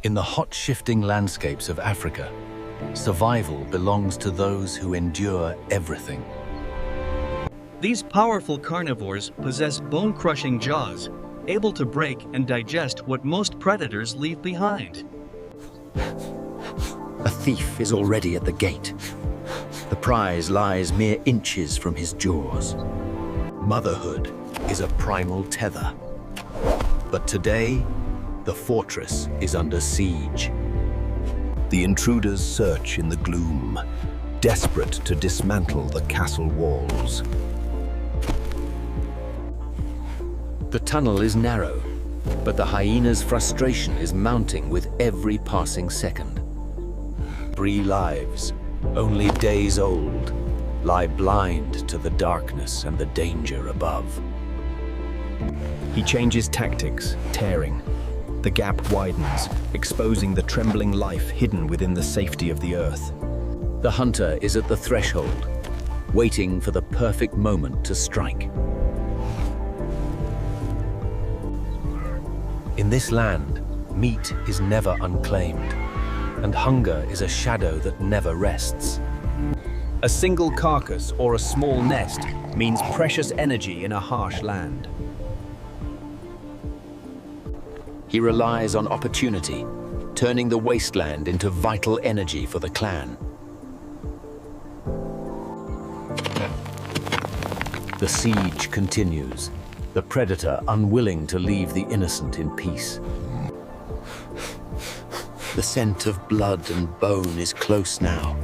In the hot, shifting landscapes of Africa, survival belongs to those who endure everything. These powerful carnivores possess bone-crushing jaws, able to break and digest what most predators leave behind. A thief is already at the gate. The prize lies mere inches from his jaws. Motherhood is a primal tether. But today, the fortress is under siege. The intruders search in the gloom, desperate to dismantle the castle walls. The tunnel is narrow, but the hyena's frustration is mounting with every passing second. 3 lives, only days old, lie blind to the darkness and the danger above. He changes tactics, tearing. The gap widens, exposing the trembling life hidden within the safety of the earth. The hunter is at the threshold, waiting for the perfect moment to strike. In this land, meat is never unclaimed, and hunger is a shadow that never rests. A single carcass or a small nest means precious energy in a harsh land. He relies on opportunity, turning the wasteland into vital energy for the clan. The siege continues, the predator unwilling to leave the innocent in peace. The scent of blood and bone is close now,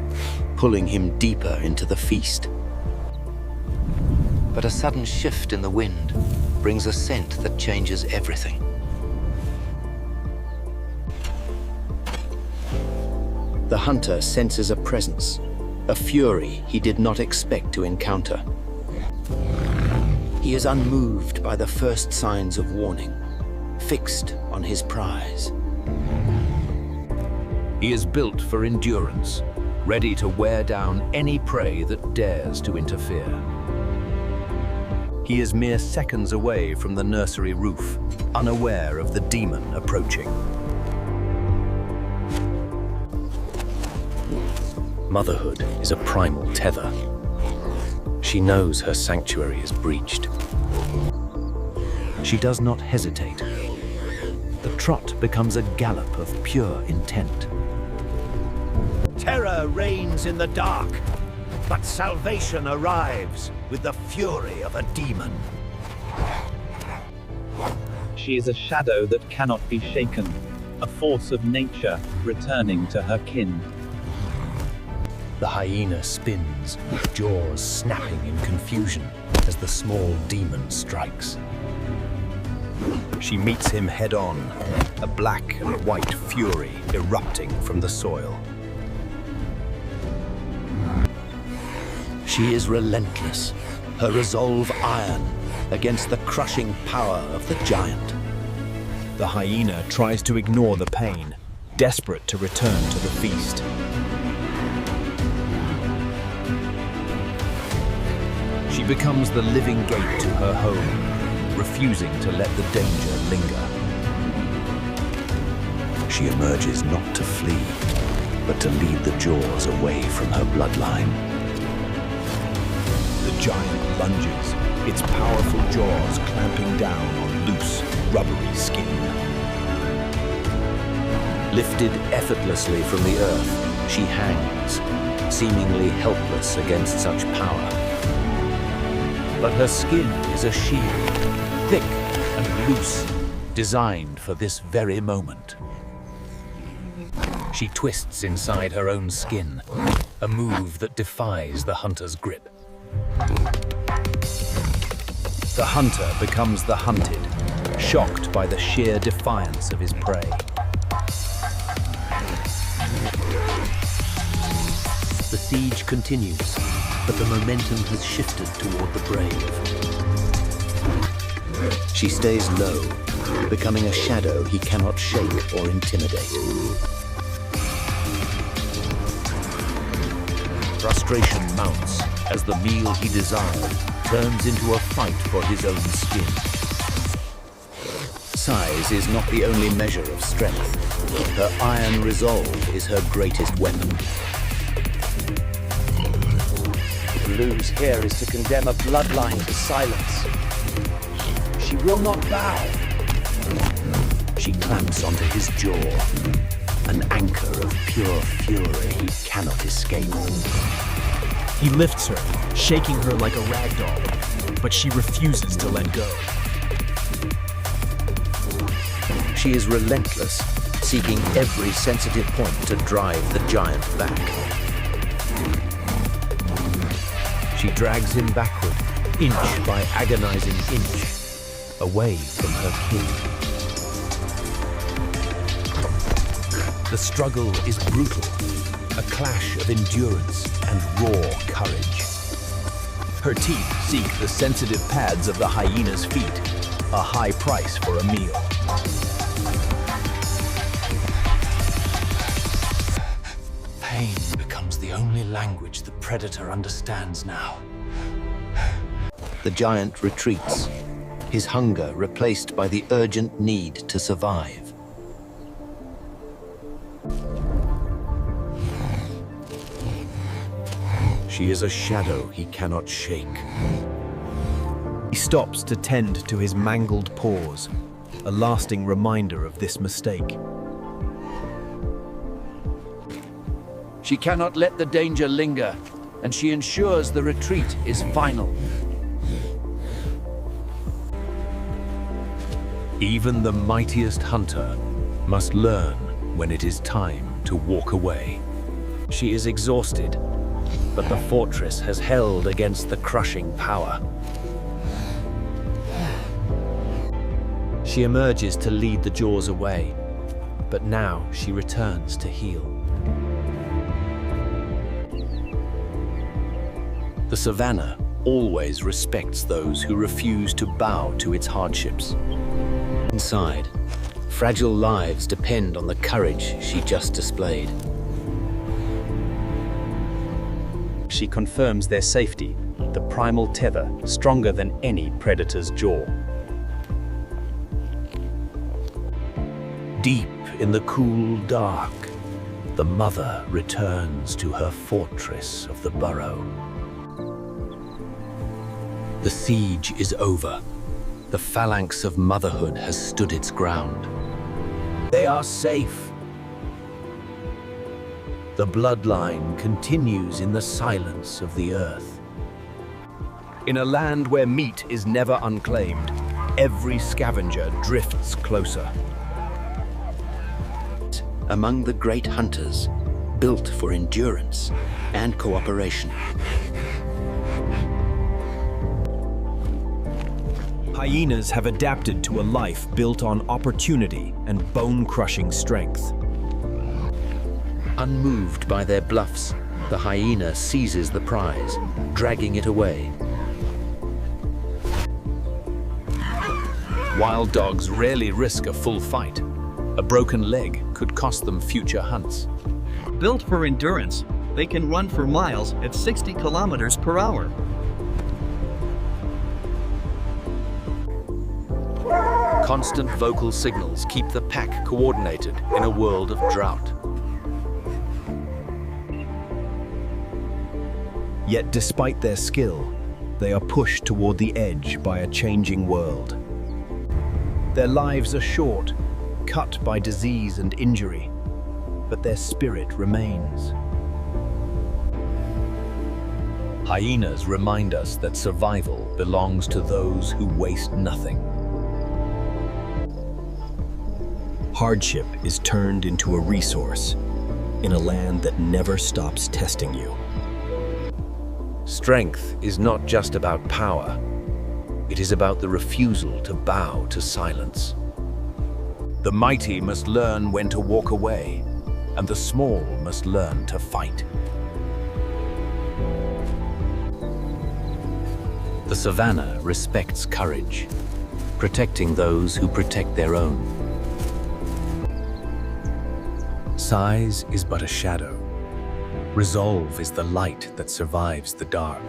pulling him deeper into the feast. But a sudden shift in the wind brings a scent that changes everything. The hunter senses a presence, a fury he did not expect to encounter. He is unmoved by the first signs of warning, fixed on his prize. He is built for endurance, ready to wear down any prey that dares to interfere. He is mere seconds away from the nursery roof, unaware of the demon approaching. Motherhood is a primal tether. She knows her sanctuary is breached. She does not hesitate. The trot becomes a gallop of pure intent. Terror reigns in the dark, but salvation arrives with the fury of a demon. She is a shadow that cannot be shaken, a force of nature returning to her kin. The hyena spins, jaws snapping in confusion as the small demon strikes. She meets him head-on, a black and white fury erupting from the soil. She is relentless, her resolve iron against the crushing power of the giant. The hyena tries to ignore the pain, desperate to return to the feast. She becomes the living gate to her home, refusing to let the danger linger. She emerges not to flee, but to lead the jaws away from her bloodline. The giant lunges, its powerful jaws clamping down on loose, rubbery skin. Lifted effortlessly from the earth, she hangs, seemingly helpless against such power. But her skin is a shield, thick and loose, designed for this very moment. She twists inside her own skin, a move that defies the hunter's grip. The hunter becomes the hunted, shocked by the sheer defiance of his prey. The siege continues, but the momentum has shifted toward the brave. She stays low, becoming a shadow he cannot shake or intimidate. Frustration mounts as the meal he desired turns into a fight for his own skin. Size is not the only measure of strength. Her iron resolve is her greatest weapon. To lose here is to condemn a bloodline to silence. She will not bow. She clamps onto his jaw, an anchor of pure fury he cannot escape. He lifts her, shaking her like a rag doll, but she refuses to let go. She is relentless, seeking every sensitive point to drive the giant back. She drags him backward, inch by agonizing inch, away from her kin. The struggle is brutal, a clash of endurance and raw courage. Her teeth seek the sensitive pads of the hyena's feet, a high price for a meal. Pain becomes the only language the predator understands now. The giant retreats, his hunger replaced by the urgent need to survive. She is a shadow he cannot shake. He stops to tend to his mangled paws, a lasting reminder of this mistake. She cannot let the danger linger, and she ensures the retreat is final. Even the mightiest hunter must learn when it is time to walk away. She is exhausted, but the fortress has held against the crushing power. She emerges to lead the jaws away, but now she returns to heal. The savannah always respects those who refuse to bow to its hardships. Inside, fragile lives depend on the courage she just displayed. She confirms their safety, the primal tether, stronger than any predator's jaw. Deep in the cool dark, the mother returns to her fortress of the burrow. The siege is over. The phalanx of motherhood has stood its ground. They are safe. The bloodline continues in the silence of the earth. In a land where meat is never unclaimed, every scavenger drifts closer. Among the great hunters, built for endurance and cooperation. Hyenas have adapted to a life built on opportunity and bone-crushing strength. Unmoved by their bluffs, the hyena seizes the prize, dragging it away. Wild dogs rarely risk a full fight. A broken leg could cost them future hunts. Built for endurance, they can run for miles at 60 kilometers per hour. Constant vocal signals keep the pack coordinated in a world of drought. Yet despite their skill, they are pushed toward the edge by a changing world. Their lives are short, cut by disease and injury, but their spirit remains. Hyenas remind us that survival belongs to those who waste nothing. Hardship is turned into a resource in a land that never stops testing you. Strength is not just about power. It is about the refusal to bow to silence. The mighty must learn when to walk away, and the small must learn to fight. The savannah respects courage, protecting those who protect their own. Size is but a shadow. Resolve is the light that survives the dark.